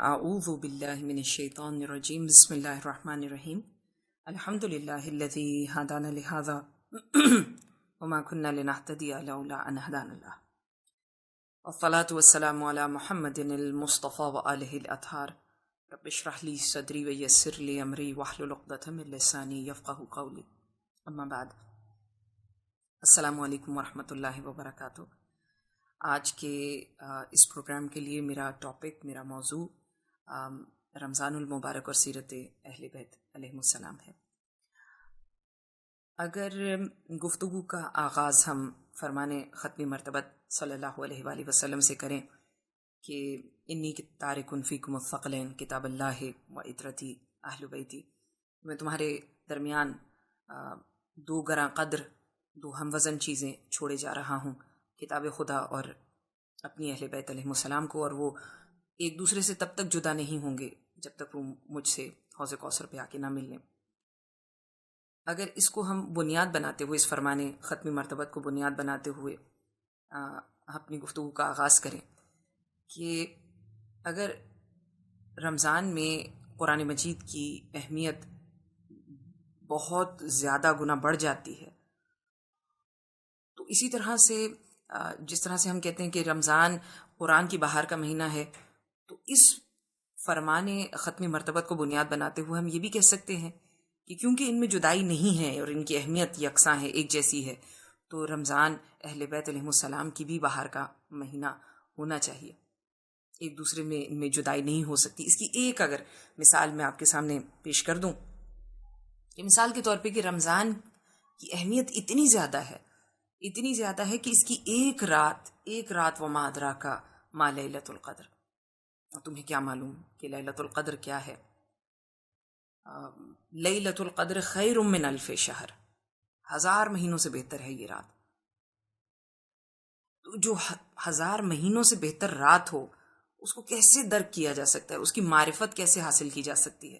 اعوذ باللہ من الشیطان الرجیم بسم اللہ الرحمن الرحیم الحمد للہ الذی ہدانا لہذا وما كنا لنهتدی لولا ان هدانا اللہ والصلاة والسلام علی محمد المصطفى وآلہ الاطہار رب اشرح لی صدری ویسر لی امری واحلل عقدۃ من لسانی یفقہوا قولی اما بعد السلام علیکم ورحمۃ اللہ وبرکاتہ۔ آج کے اس پروگرام کے لیے میرا موضوع رمضان المبارک اور سیرت اہل بیت علیہم السلام ہے۔ اگر گفتگو کا آغاز ہم فرمان ختمی مرتبت صلی اللہ علیہ وآلہ وسلم سے کریں کہ انی تارک فیکم الثقلین کتاب اللہ و عطرتی اہل بیتی، میں تمہارے درمیان دو گراں قدر، دو ہم وزن چیزیں چھوڑے جا رہا ہوں، کتاب خدا اور اپنی اہل بیت علیہ السلام کو، اور وہ ایک دوسرے سے تب تک جدا نہیں ہوں گے جب تک وہ مجھ سے حوض کوثر پہ آ کے نہ مل لیں۔ اگر اس کو ہم بنیاد بناتے ہوئے، اس فرمان ختمی مرتبت کو بنیاد بناتے ہوئے اپنی گفتگو کا آغاز کریں کہ اگر رمضان میں قرآن مجید کی اہمیت بہت زیادہ گنا بڑھ جاتی ہے، تو اسی طرح سے جس طرح سے ہم کہتے ہیں کہ رمضان قرآن کی بہار کا مہینہ ہے، تو اس فرمان ختمی مرتبت کو بنیاد بناتے ہوئے ہم یہ بھی کہہ سکتے ہیں کہ کیونکہ ان میں جدائی نہیں ہے اور ان کی اہمیت یکساں ہے، ایک جیسی ہے، تو رمضان اہل بیت علیہ السلام کی بھی بہار کا مہینہ ہونا چاہیے، ایک دوسرے میں ان میں جدائی نہیں ہو سکتی۔ اس کی ایک اگر مثال میں آپ کے سامنے پیش کر دوں کہ مثال کے طور پہ کہ رمضان کی اہمیت اتنی زیادہ ہے کہ اس کی ایک رات وما ادراک ما لیلۃ القدر، تمہیں کیا معلوم کہ لیلۃ القدر کیا ہے؟ لیلۃ القدر خیر من الف شہر، 1000 مہینوں سے بہتر ہے یہ رات۔ تو جو 1000 مہینوں سے بہتر رات ہو، اس کو کیسے درک کیا جا سکتا ہے، اس کی معرفت کیسے حاصل کی جا سکتی ہے؟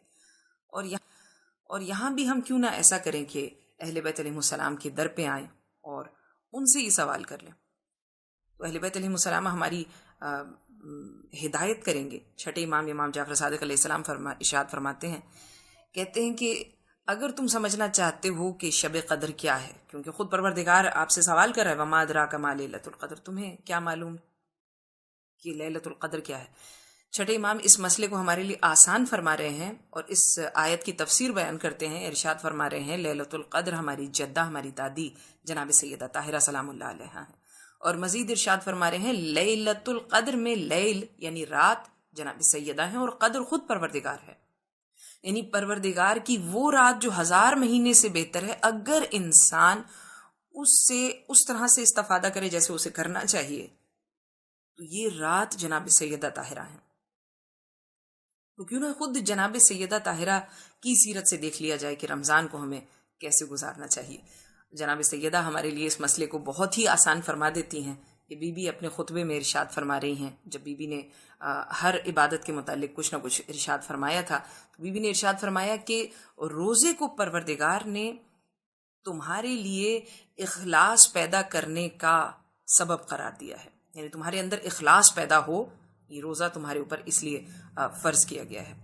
اور یہاں بھی ہم کیوں نہ ایسا کریں کہ اہل بیت علیہ السلام کے در پہ آئیں اور ان سے یہ سوال کر لیں۔ تو اہل بیت علیہ السلام ہماری ہدایت کریں گے۔ چھٹے امام جعفر صادق علیہ السلام ارشاد فرماتے ہیں، کہتے ہیں کہ اگر تم سمجھنا چاہتے ہو کہ شب قدر کیا ہے، کیونکہ خود پروردگار آپ سے سوال کر رہا ہے، وما ادراک ما لیلۃ القدر، تمہیں کیا معلوم کہ لیلۃ القدر کیا ہے؟ چھٹے امام اس مسئلے کو ہمارے لیے آسان فرما رہے ہیں اور اس آیت کی تفسیر بیان کرتے ہیں، ارشاد فرما رہے ہیں لیلۃ القدر ہماری جدہ، ہماری دادی جناب سیدہ طاہرہ سلام اللہ علیہا ہیں، اور مزید ارشاد فرما رہے ہیں لیلۃ القدر میں لیل یعنی رات جناب سیدہ ہیں، اور قدر خود پروردگار ہے، یعنی پروردگار کی وہ رات جو 1000 مہینے سے بہتر ہے، اگر انسان اس طرح سے استفادہ کرے جیسے اسے کرنا چاہیے، تو یہ رات جناب سیدہ طاہرہ ہیں۔ تو کیوں نہ خود جناب سیدہ طاہرہ کی سیرت سے دیکھ لیا جائے کہ رمضان کو ہمیں کیسے گزارنا چاہیے۔ جناب سیدہ ہمارے لیے اس مسئلے کو بہت ہی آسان فرما دیتی ہیں کہ بی بی اپنے خطبے میں ارشاد فرما رہی ہیں، جب بی بی نے ہر عبادت کے متعلق کچھ نہ کچھ ارشاد فرمایا تھا، تو بی بی نے ارشاد فرمایا کہ روزے کو پروردگار نے تمہارے لیے اخلاص پیدا کرنے کا سبب قرار دیا ہے، یعنی تمہارے اندر اخلاص پیدا ہو، یہ روزہ تمہارے اوپر اس لیے فرض کیا گیا ہے۔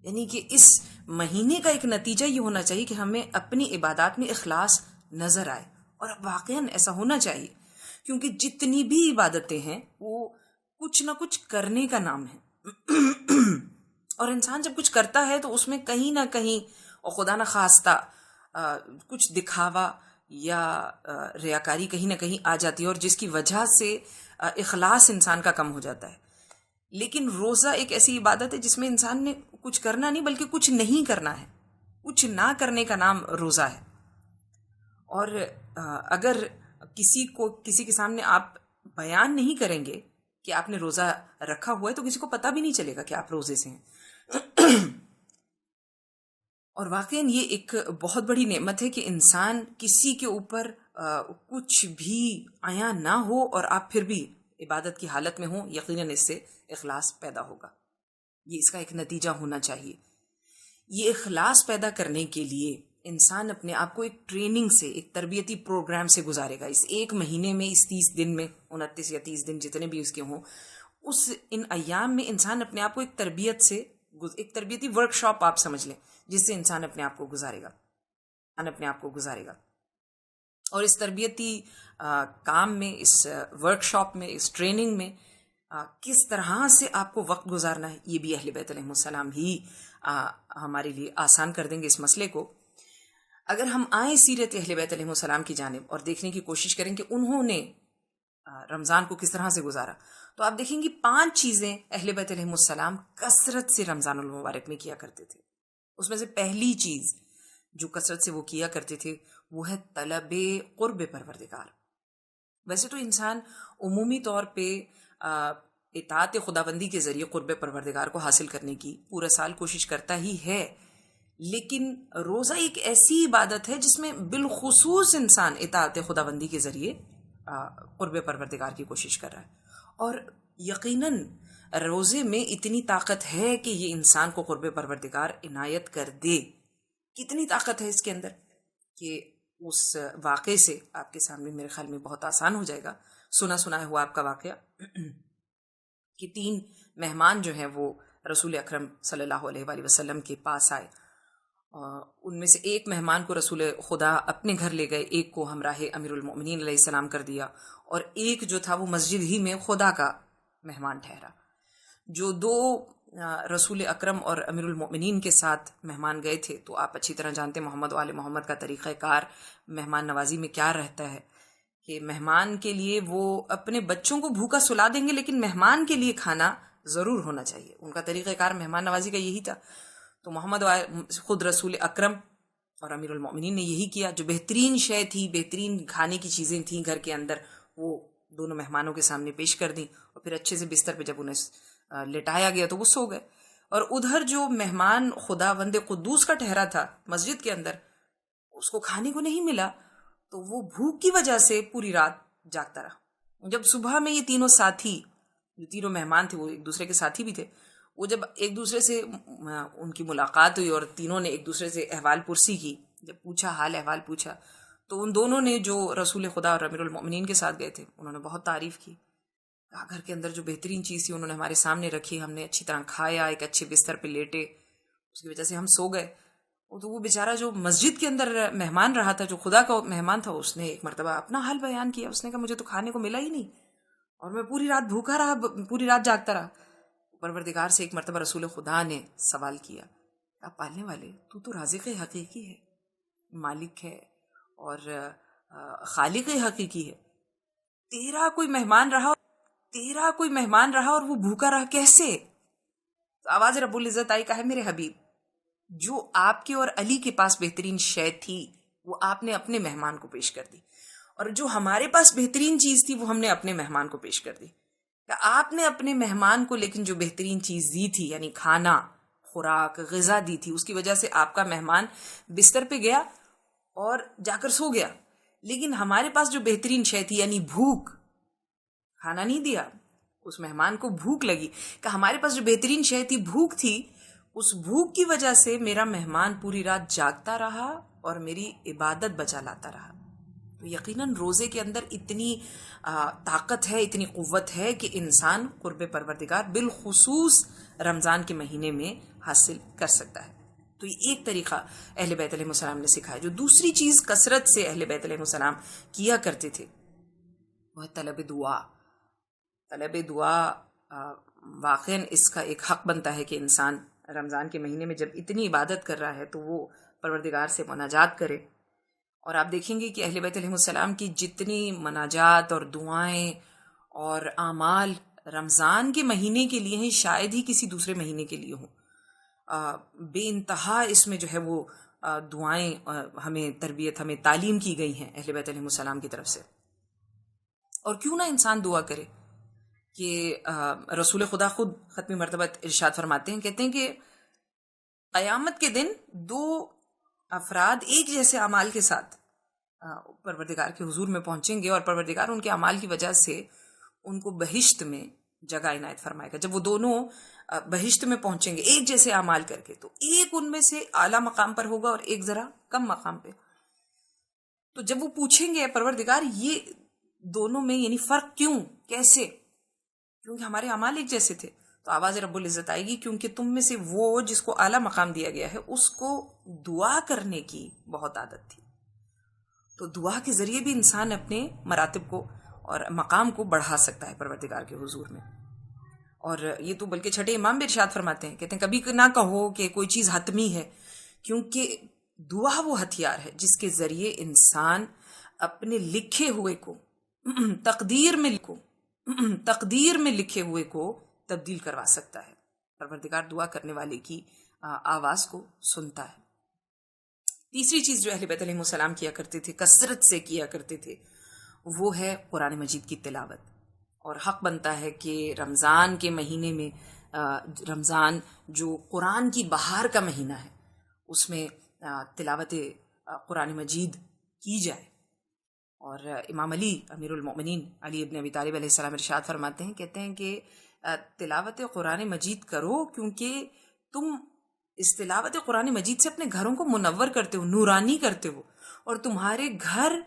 یعنی کہ اس مہینے کا ایک نتیجہ یہ ہونا چاہیے کہ ہمیں اپنی عبادات میں اخلاص نظر آئے، اور واقعاً ایسا ہونا چاہیے، کیونکہ جتنی بھی عبادتیں ہیں وہ کچھ نہ کچھ کرنے کا نام ہے، اور انسان جب کچھ کرتا ہے تو اس میں کہیں نہ کہیں اور خدا نہ خواستہ کچھ دکھاوا یا ریاکاری کہیں نہ کہیں آ جاتی ہے، اور جس کی وجہ سے اخلاص انسان کا کم ہو جاتا ہے۔ لیکن روزہ ایک ایسی عبادت ہے جس میں انسان نے کچھ کرنا نہیں بلکہ کچھ نہیں کرنا ہے، کچھ نہ کرنے کا نام روزہ ہے۔ اور اگر کسی کے سامنے آپ بیان نہیں کریں گے کہ آپ نے روزہ رکھا ہوا ہے، تو کسی کو پتہ بھی نہیں چلے گا کہ آپ روزے سے ہیں۔ اور واقعاً یہ ایک بہت بڑی نعمت ہے کہ انسان کسی کے اوپر کچھ بھی عیاں نہ ہو اور آپ پھر بھی عبادت کی حالت میں ہوں، یقیناً اس سے اخلاص پیدا ہوگا، یہ اس کا ایک نتیجہ ہونا چاہیے۔ یہ اخلاص پیدا کرنے کے لیے انسان اپنے آپ کو ایک ٹریننگ سے، ایک تربیتی پروگرام سے گزارے گا۔ اس ایک مہینے میں، اس 30 دن میں، 29 یا 30 دن جتنے بھی اس کے ہوں، اس ان ایام میں انسان اپنے آپ کو ایک تربیتی ورک شاپ آپ سمجھ لیں، جس سے انسان اپنے آپ کو گزارے گا اور اس تربیتی کام میں، اس ورک شاپ میں، اس ٹریننگ میں کس طرح سے آپ کو وقت گزارنا ہے، یہ بھی اہل بیت علیہ السلام ہی ہمارے لیے آسان کر دیں گے اس مسئلے کو۔ اگر ہم آئیں سیرت اہل بیت علیہ السلام کی جانب اور دیکھنے کی کوشش کریں کہ انہوں نے رمضان کو کس طرح سے گزارا، تو آپ دیکھیں گے 5 چیزیں اہل بیت علیہ السلام کثرت سے رمضان المبارک میں کیا کرتے تھے۔ اس میں سے پہلی چیز جو کثرت سے وہ کیا کرتے تھے وہ ہے طلب قرب پروردگار۔ ویسے تو انسان عمومی طور پہ اطاعت خداوندی کے ذریعے قرب پروردگار کو حاصل کرنے کی پورا سال کوشش کرتا ہی ہے، لیکن روزہ ایک ایسی عبادت ہے جس میں بالخصوص انسان اطاعت خداوندی کے ذریعے قرب پروردگار کی کوشش کر رہا ہے، اور یقیناً روزے میں اتنی طاقت ہے کہ یہ انسان کو قرب پروردگار عنایت کر دے۔ کتنی طاقت ہے اس کے اندر کہ اس واقعے سے آپ کے سامنے میرے خیال میں بہت آسان ہو جائے گا۔ سنا ہوا آپ کا واقعہ کہ 3 مہمان جو ہیں وہ رسول اکرم صلی اللہ علیہ وآلہ وسلم کے پاس آئے، ان میں سے ایک مہمان کو رسول خدا اپنے گھر لے گئے، ایک کو ہمراہ امیر المؤمنین علیہ السلام کر دیا، اور ایک جو تھا وہ مسجد ہی میں خدا کا مہمان ٹھہرا۔ جو 2 رسول اکرم اور امیر المؤمنین کے ساتھ مہمان گئے تھے، تو آپ اچھی طرح جانتے ہیں محمد و آل محمد کا طریقہ کار مہمان نوازی میں کیا رہتا ہے کہ مہمان کے لیے وہ اپنے بچوں کو بھوکا سلا دیں گے، لیکن مہمان کے لیے کھانا ضرور ہونا چاہیے۔ ان کا طریقہ کار مہمان نوازی کا یہی تھا۔ تو خود رسول اکرم اور امیر المؤمنین نے یہی کیا، جو بہترین شے تھی، بہترین کھانے کی چیزیں تھیں گھر کے اندر، وہ دونوں مہمانوں کے سامنے پیش کر دیں، اور پھر اچھے سے بستر پہ جب انہیں لٹایا گیا تو وہ سو گئے۔ اور ادھر جو مہمان خداوند قدوس کا ٹھہرا تھا مسجد کے اندر، اس کو کھانے کو نہیں ملا، تو وہ بھوک کی وجہ سے پوری رات جاگتا رہا۔ جب صبح میں یہ تینوں ساتھی، جو تینوں مہمان تھے وہ ایک دوسرے کے ساتھی بھی تھے، وہ جب ایک دوسرے سے ان کی ملاقات ہوئی اور تینوں نے ایک دوسرے سے احوال پرسی کی، جب پوچھا، حال احوال پوچھا، تو ان دونوں نے جو رسول خدا اور امیر المؤمنین کے ساتھ گئے تھے انہوں نے بہت تعریف کی، گھر کے اندر جو بہترین چیز تھی انہوں نے ہمارے سامنے رکھی، ہم نے اچھی طرح کھایا، ایک اچھے بستر پہ لیٹے، اس کی وجہ سے ہم سو گئے۔ تو وہ بیچارہ جو مسجد کے اندر مہمان رہا تھا، جو خدا کا مہمان تھا، اس نے ایک مرتبہ اپنا حال بیان کیا۔ اس نے کہا مجھے تو کھانے کو ملا ہی نہیں، اور میں پوری رات بھوکا رہا، پوری رات جاگتا رہا۔ پروردگار سے ایک مرتبہ رسول خدا نے سوال کیا، آپ پالنے والے، تو رازق حقیقی ہے، مالک ہے اور خالق حقیقی ہے، تیرا کوئی مہمان رہا اور وہ بھوکا رہا کیسے؟ تو آواز رب العزت آئی، کہا میرے حبیب، جو آپ کے اور علی کے پاس بہترین شے تھی وہ آپ نے اپنے مہمان کو پیش کر دی، اور جو ہمارے پاس بہترین چیز تھی وہ ہم نے اپنے مہمان کو پیش کر دی۔ کہ آپ نے اپنے مہمان کو لیکن جو بہترین چیز دی تھی، یعنی کھانا، خوراک، غذا دی تھی، اس کی وجہ سے آپ کا مہمان بستر پہ گیا اور جا کر سو گیا، لیکن ہمارے پاس جو بہترین شے تھی یعنی بھوک، کھانا نہیں دیا، اس مہمان کو بھوک لگی، کہ ہمارے پاس جو بہترین شے تھی بھوک تھی، اس بھوک کی وجہ سے میرا مہمان پوری رات جاگتا رہا اور میری عبادت بچا لاتا رہا۔ تو یقیناً روزے کے اندر اتنی طاقت ہے، اتنی قوت ہے کہ انسان قرب پروردگار بالخصوص رمضان کے مہینے میں حاصل کر سکتا ہے۔ تو یہ ایک طریقہ اہل بیت علیہ السلام نے سکھایا۔ جو دوسری چیز کثرت سے اہل بیت علیہ السلام کیا کرتے تھے وہ ہے طلب دعا۔ طلب دعا واقعاً اس کا ایک حق بنتا ہے کہ انسان رمضان کے مہینے میں جب اتنی عبادت کر رہا ہے تو وہ پروردگار سے مناجات کرے۔ اور آپ دیکھیں گے کہ اہل بیت علیہ السلام کی جتنی مناجات اور دعائیں اور اعمال رمضان کے مہینے کے لیے ہیں، شاید ہی کسی دوسرے مہینے کے لیے ہوں۔ بے انتہا اس میں جو ہے وہ دعائیں ہمیں تربیت، ہمیں تعلیم کی گئی ہیں اہل بیت علیہ السلام کی طرف سے۔ اور کیوں نہ انسان دعا کرے کہ رسول خدا خود ختمی مرتبہ ارشاد فرماتے ہیں، کہتے ہیں کہ قیامت کے دن 2 افراد ایک جیسے اعمال کے ساتھ پروردگار کے حضور میں پہنچیں گے، اور پروردگار ان کے اعمال کی وجہ سے ان کو بہشت میں جگہ عنایت فرمائے گا۔ جب وہ دونوں بہشت میں پہنچیں گے ایک جیسے اعمال کر کے، تو ایک ان میں سے اعلیٰ مقام پر ہوگا اور ایک ذرا کم مقام پہ۔ تو جب وہ پوچھیں گے پروردگار یہ دونوں میں یعنی فرق کیوں، کیسے؟ کیونکہ ہمارے اعمال ایک جیسے تھے. تو آواز رب العزت آئے گی کیونکہ تم میں سے وہ جس کو اعلیٰ مقام دیا گیا ہے اس کو دعا کرنے کی بہت عادت تھی. تو دعا کے ذریعے بھی انسان اپنے مراتب کو اور مقام کو بڑھا سکتا ہے پروردگار کے حضور میں. اور یہ تو بلکہ چھٹے امام بھی ارشاد فرماتے ہیں, کہتے ہیں کبھی نہ کہو کہ کوئی چیز حتمی ہے, کیونکہ دعا وہ ہتھیار ہے جس کے ذریعے انسان اپنے لکھے ہوئے کو تقدیر میں لکھے ہوئے کو تبدیل کروا سکتا ہے. پروردگار دعا کرنے والے کی آواز کو سنتا ہے. تیسری چیز جو اہل بیت علیہ السلام کیا کرتے تھے, کثرت سے کیا کرتے تھے, وہ ہے قرآن مجید کی تلاوت. اور حق بنتا ہے کہ رمضان کے مہینے میں, رمضان جو قرآن کی بہار کا مہینہ ہے, اس میں تلاوت قرآن مجید کی جائے. اور امام علی امیر المؤمنین علی ابن ابی طالب علیہ السلام ارشاد فرماتے ہیں, کہتے ہیں کہ تلاوت قرآن مجید کرو کیونکہ تم اس تلاوت قرآن مجید سے اپنے گھروں کو منور کرتے ہو, نورانی کرتے ہو, اور تمہارے گھر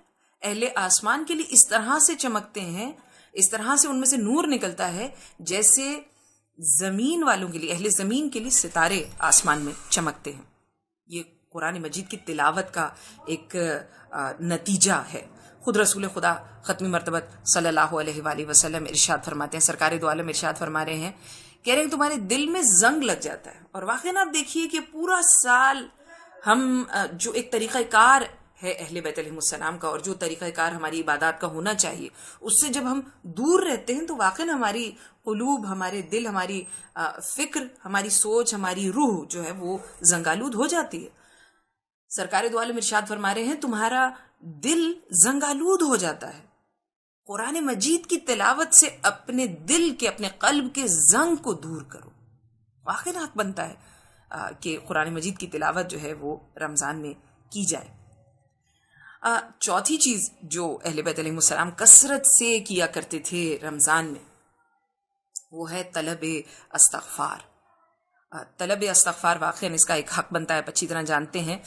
اہل آسمان کے لیے اس طرح سے چمکتے ہیں, اس طرح سے ان میں سے نور نکلتا ہے جیسے زمین والوں کے لیے, اہل زمین کے لیے ستارے آسمان میں چمکتے ہیں. یہ قرآن مجید کی تلاوت کا ایک نتیجہ ہے. خود رسول خدا ختمی مرتبت صلی اللہ علیہ وآلہ وسلم ارشاد فرماتے ہیں, سرکار دو عالم ارشاد فرما رہے ہیں, کہہ رہے ہیں تمہارے دل میں زنگ لگ جاتا ہے. اور واقعی آپ دیکھیے کہ پورا سال ہم جو ایک طریقہ کار ہے اہل بیت علیہ السلام کا, اور جو طریقہ کار ہماری عبادات کا ہونا چاہیے, اس سے جب ہم دور رہتے ہیں تو واقعی ہماری قلوب, ہمارے دل, ہماری فکر, ہماری سوچ, ہماری روح جو ہے وہ زنگالود ہو جاتی ہے. سرکار دو عالم ارشاد فرما رہے ہیں تمہارا دل زنگالود ہو جاتا ہے. قرآن مجید کی تلاوت سے اپنے دل کے, اپنے قلب کے زنگ کو دور کرو. واقعی حق بنتا ہے کہ قرآن مجید کی تلاوت جو ہے وہ رمضان میں کی جائے. چوتھی چیز جو اہل بیت علیہ السلام کثرت سے کیا کرتے تھے رمضان میں, وہ ہے طلب استغفار. طلب استغفار واقعی اس کا ایک حق بنتا ہے. آپ اچھی طرح جانتے ہیں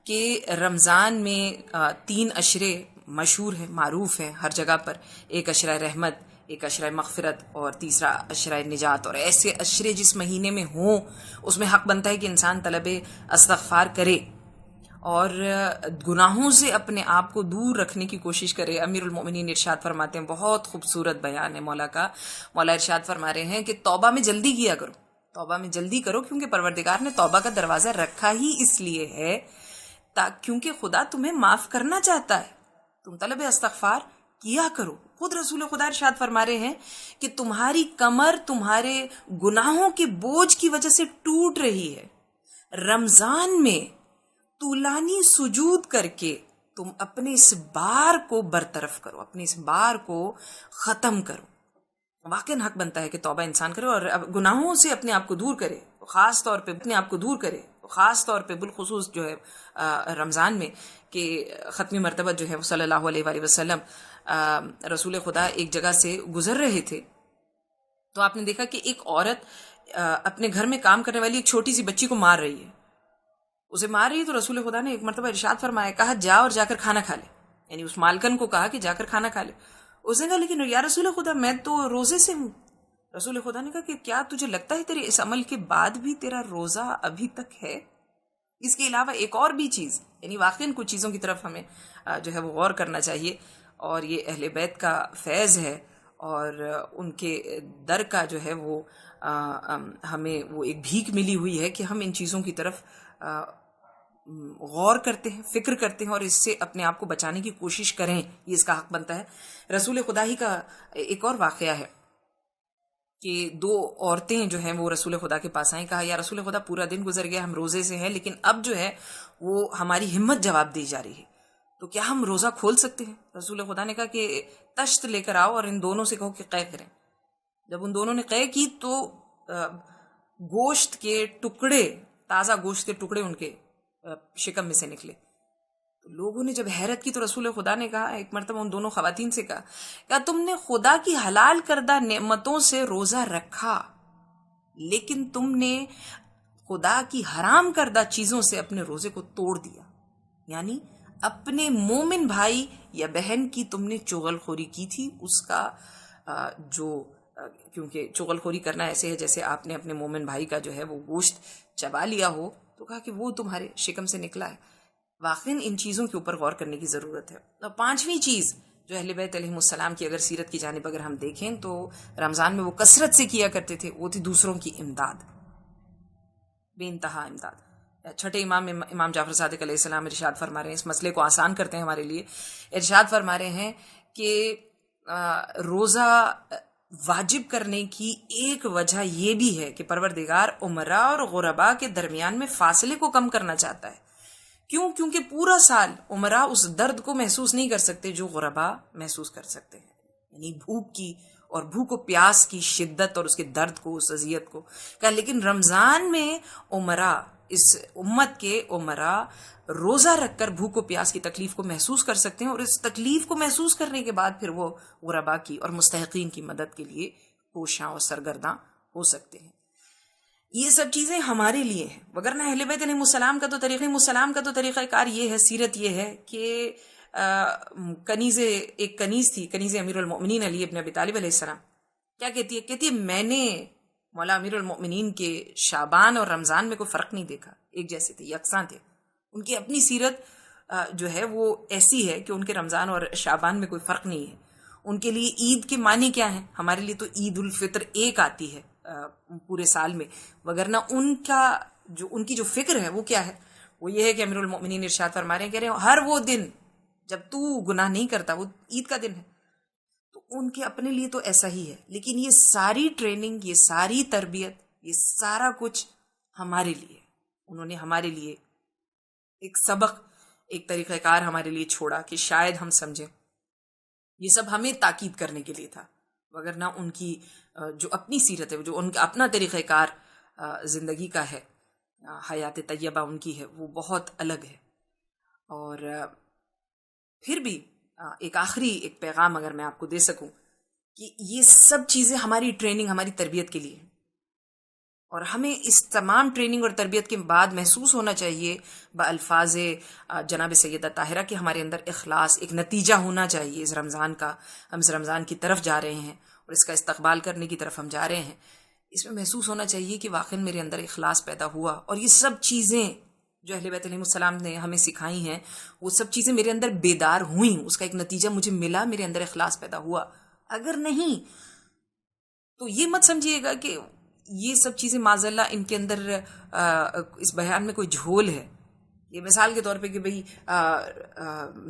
کہ رمضان میں 3 عشرے مشہور ہیں, معروف ہیں ہر جگہ پر. ایک عشرہ رحمت, ایک عشرہ مغفرت, اور تیسرا عشرہ نجات. اور ایسے عشرے جس مہینے میں ہوں اس میں حق بنتا ہے کہ انسان طلب استغفار کرے اور گناہوں سے اپنے آپ کو دور رکھنے کی کوشش کرے. امیر المؤمنین ارشاد فرماتے ہیں, بہت خوبصورت بیان ہے مولا کا. مولا ارشاد فرما رہے ہیں کہ توبہ میں جلدی کیا کرو, توبہ میں جلدی کرو, کیونکہ پروردگار نے توبہ کا دروازہ رکھا ہی اس لیے ہے کیونکہ خدا تمہیں معاف کرنا چاہتا ہے. تم طلب استغفار کیا کرو. خود رسول خدا ارشاد فرما رہے ہیں کہ تمہاری کمر تمہارے گناہوں کے بوجھ کی وجہ سے ٹوٹ رہی ہے. رمضان میں طولانی سجود کر کے تم اپنے اس بار کو برطرف کرو, اپنے اس بار کو ختم کرو. واقعی حق بنتا ہے کہ توبہ انسان کرے اور گناہوں سے اپنے آپ کو دور کرے, خاص طور پہ اپنے آپ کو دور کرے, خاص طور پہ بالخصوص جو ہے رمضان میں, کہ ختمی مرتبہ جو ہے صلی اللہ علیہ وآلہ وسلم رسول خدا ایک جگہ سے گزر رہے تھے, تو آپ نے دیکھا کہ ایک عورت اپنے گھر میں کام کرنے والی ایک چھوٹی سی بچی کو مار رہی ہے. اسے مار رہی ہے تو رسول خدا نے ایک مرتبہ ارشاد فرمایا, کہا جا اور جا کر کھانا کھا لے. یعنی اس مالکن کو کہا کہ جا کر کھانا کھا لے. اس نے کہا لیکن یا رسول خدا میں تو روزے سے ہوں. رسول خدا نے کہا کہ کیا تجھے لگتا ہے تیرے اس عمل کے بعد بھی تیرا روزہ ابھی تک ہے؟ اس کے علاوہ ایک اور بھی چیز, یعنی واقعاً کچھ چیزوں کی طرف ہمیں جو ہے وہ غور کرنا چاہیے, اور یہ اہل بیت کا فیض ہے اور ان کے در کا جو ہے وہ ہمیں وہ ایک بھیک ملی ہوئی ہے کہ ہم ان چیزوں کی طرف غور کرتے ہیں, فکر کرتے ہیں, اور اس سے اپنے آپ کو بچانے کی کوشش کریں. یہ اس کا حق بنتا ہے. رسول خدا ہی کا ایک اور واقعہ ہے کہ 2 عورتیں جو ہیں وہ رسول خدا کے پاس آئیں, کہا یا رسول خدا پورا دن گزر گیا, ہم روزے سے ہیں, لیکن اب جو ہے وہ ہماری ہمت جواب دی جا رہی ہے, تو کیا ہم روزہ کھول سکتے ہیں؟ رسول خدا نے کہا کہ تشت لے کر آؤ اور ان دونوں سے کہو کہ قے کریں. جب ان دونوں نے قے کی تو گوشت کے ٹکڑے, تازہ گوشت کے ٹکڑے ان کے شکم میں سے نکلے. تو لوگوں نے جب حیرت کی تو رسول خدا نے کہا, ایک مرتبہ ان دونوں خواتین سے کہا, کیا تم نے خدا کی حلال کردہ نعمتوں سے روزہ رکھا, لیکن تم نے خدا کی حرام کردہ چیزوں سے اپنے روزے کو توڑ دیا. یعنی اپنے مومن بھائی یا بہن کی تم نے چغل خوری کی تھی, اس کا جو کیونکہ چغل خوری کرنا ایسے ہے جیسے آپ نے اپنے مومن بھائی کا جو ہے وہ گوشت چبا لیا ہو، تو کہا کہ وہ تمہارے شکم سے نکلا ہے. واقعی ان چیزوں کے اوپر غور کرنے کی ضرورت ہے. اور پانچویں چیز جو اہل بیت علیہم السلام کی اگر سیرت کی جانب اگر ہم دیکھیں تو رمضان میں وہ کثرت سے کیا کرتے تھے، وہ تھی دوسروں کی امداد، بے انتہا امداد. چھٹے امام جعفر صادق علیہ السلام ارشاد فرما رہے ہیں، اس مسئلے کو آسان کرتے ہیں ہمارے لیے. ارشاد فرما رہے ہیں کہ روزہ واجب کرنے کی ایک وجہ یہ بھی ہے کہ پروردگار عمرا اور غربا کے درمیان میں فاصلے کو کم کرنا چاہتا ہے. کیوں؟ کیونکہ پورا سال عمرا اس درد کو محسوس نہیں کر سکتے جو غربا محسوس کر سکتے ہیں، یعنی بھوک کی اور بھوک و پیاس کی شدت اور اس کے درد کو، اس اذیت کو. کہ لیکن رمضان میں عمرا، اس امت کے عمرا روزہ رکھ کر بھوک و پیاس کی تکلیف کو محسوس کر سکتے ہیں، اور اس تکلیف کو محسوس کرنے کے بعد پھر وہ غربا کی اور مستحقین کی مدد کے لیے کوشاں اور سرگرداں ہو سکتے ہیں. یہ سب چیزیں ہمارے لیے ہیں، وگرنہ اہل بیت علیہ السلام کا تو طریقہ کار یہ ہے، سیرت یہ ہے کہ ایک کنیز تھی، کنیز امیر المؤمنین علی ابن ابی طالب علیہ السلام. کیا کہتی ہے میں نے مولا امیر المؤمنین کے شعبان اور رمضان میں کوئی فرق نہیں دیکھا، ایک جیسے تھے، یکساں تھے. ان کی اپنی سیرت جو ہے وہ ایسی ہے کہ ان کے رمضان اور شعبان میں کوئی فرق نہیں ہے. ان کے لیے عید کے معنی کیا ہیں؟ ہمارے لیے تو عید الفطر ایک آتی ہے پورے سال میں، وگرنہ ان کی جو فکر ہے وہ کیا ہے؟ وہ یہ ہے کہ امیر المؤمنین ارشاد فرما رہے ہیں، کہہ رہے ہیں ہر وہ دن جب تو گناہ نہیں کرتا وہ عید کا دن ہے. تو ان کے اپنے لیے تو ایسا ہی ہے، لیکن یہ ساری ٹریننگ، یہ ساری تربیت، یہ سارا کچھ ہمارے لیے، انہوں نے ہمارے لیے ایک سبق، ایک طریقہ کار ہمارے لیے چھوڑا کہ شاید ہم سمجھیں. یہ سب ہمیں تاکید کرنے کے لیے تھا، وگرنہ ان کی جو اپنی سیرت ہے، جو ان کا اپنا طریقہ کار زندگی کا ہے، حیات طیبہ ان کی ہے، وہ بہت الگ ہے. اور پھر بھی ایک آخری ایک پیغام اگر میں آپ کو دے سکوں کہ یہ سب چیزیں ہماری ٹریننگ، ہماری تربیت کے لیے، اور ہمیں اس تمام ٹریننگ اور تربیت کے بعد محسوس ہونا چاہیے بالفاظ جناب سیدہ طاہرہ کہ ہمارے اندر اخلاص، ایک نتیجہ ہونا چاہیے اس رمضان کا. ہم اس رمضان کی طرف جا رہے ہیں اور اس کا استقبال کرنے کی طرف ہم جا رہے ہیں. اس میں محسوس ہونا چاہیے کہ واقعی میرے اندر اخلاص پیدا ہوا، اور یہ سب چیزیں جو اہل بیت علیہ السلام نے ہمیں سکھائی ہیں وہ سب چیزیں میرے اندر بیدار ہوئیں، اس کا ایک نتیجہ مجھے ملا، میرے اندر اخلاص پیدا ہوا. اگر نہیں تو یہ مت سمجھیے گا کہ یہ سب چیزیں معذاللہ ان کے اندر اس بیان میں کوئی جھول ہے. یہ مثال کے طور پہ کہ بھئی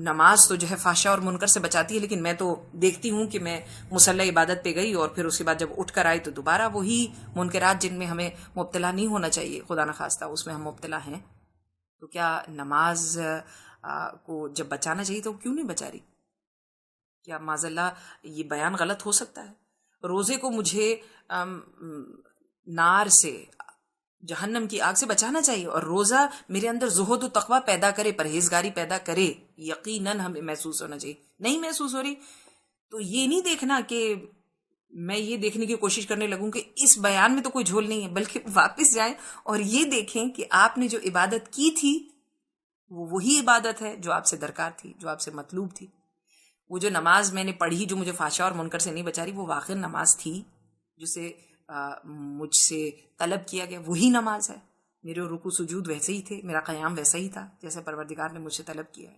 نماز تو جو ہے فحشاء اور منکر سے بچاتی ہے، لیکن میں تو دیکھتی ہوں کہ میں مصلی عبادت پہ گئی اور پھر اس کے بعد جب اٹھ کر آئی تو دوبارہ وہی منکرات جن میں ہمیں مبتلا نہیں ہونا چاہیے، خدا نخواستہ اس میں ہم مبتلا ہیں. تو کیا نماز کو جب بچانا چاہیے تو کیوں نہیں بچا رہی؟ کیا معذاللہ یہ بیان غلط ہو سکتا ہے؟ روزے کو مجھے نار سے، جہنم کی آگ سے بچانا چاہیے، اور روزہ میرے اندر زہد و تقوی پیدا کرے، پرہیزگاری پیدا کرے. یقیناً ہمیں محسوس ہونا چاہیے. نہیں محسوس ہو رہی تو یہ نہیں دیکھنا کہ میں یہ دیکھنے کی کوشش کرنے لگوں کہ اس بیان میں تو کوئی جھول نہیں ہے، بلکہ واپس جائیں اور یہ دیکھیں کہ آپ نے جو عبادت کی تھی وہ وہی عبادت ہے جو آپ سے درکار تھی، جو آپ سے مطلوب تھی. وہ جو نماز میں نے پڑھی جو مجھے فحشاء اور منکر سے نہیں بچا رہی، وہ واقعی نماز تھی جسے مجھ سے طلب کیا گیا، وہی نماز ہے. میرے رکوع سجود ویسے ہی تھے، میرا قیام ویسا ہی تھا جیسے پروردگار نے مجھ سے طلب کیا ہے.